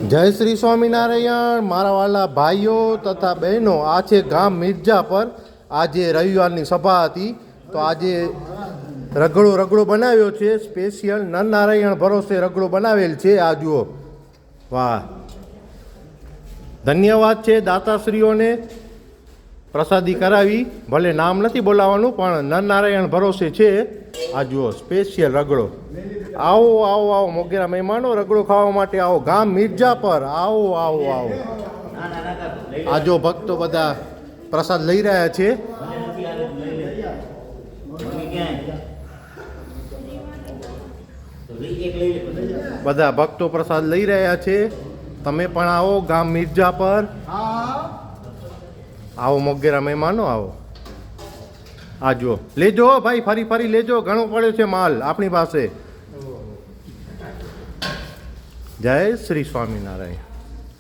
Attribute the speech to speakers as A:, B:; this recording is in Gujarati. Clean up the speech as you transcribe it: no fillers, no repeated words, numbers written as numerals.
A: જય શ્રી સ્વામિનારાયણ મારા વાલા ભાઈઓ તથા બહેનો. આ છે ગામ મિર્જાપર. આજે રવિવારની સભા હતી તો આજે રગડો બનાવ્યો છે સ્પેશિયલ નરનારાયણ ભરોસે રગડો બનાવેલ છે. આ જુઓ, વાહ, ધન્યવાદ છે દાતાશ્રીઓને. પ્રસાદી કરાવી, ભલે નામ નથી બોલાવવાનું પણ નરનારાયણ ભરોસે છે. આ જુઓ સ્પેશિયલ રગડો. આવો આવો આવો મોગેરા મહેમાનો, રગડો ખાવા માટે આવો. ગામ મિર્જાપર આવો આવો આવો. આ જો ભક્તો બધા પ્રસાદ લઈ રહ્યા છે. બધા ભક્તો પ્રસાદ લઈ રહ્યા છે. તમે પણ આવો ગામ મિર્જાપર. આવો મોગેરા મહેમાનો આવો. આ જો લેજો ભાઈ, ફરી ફરી લેજો, ઘણો પડ્યો છે માલ આપણી પાસે. જય શ્રી સ્વામિનારાયણ.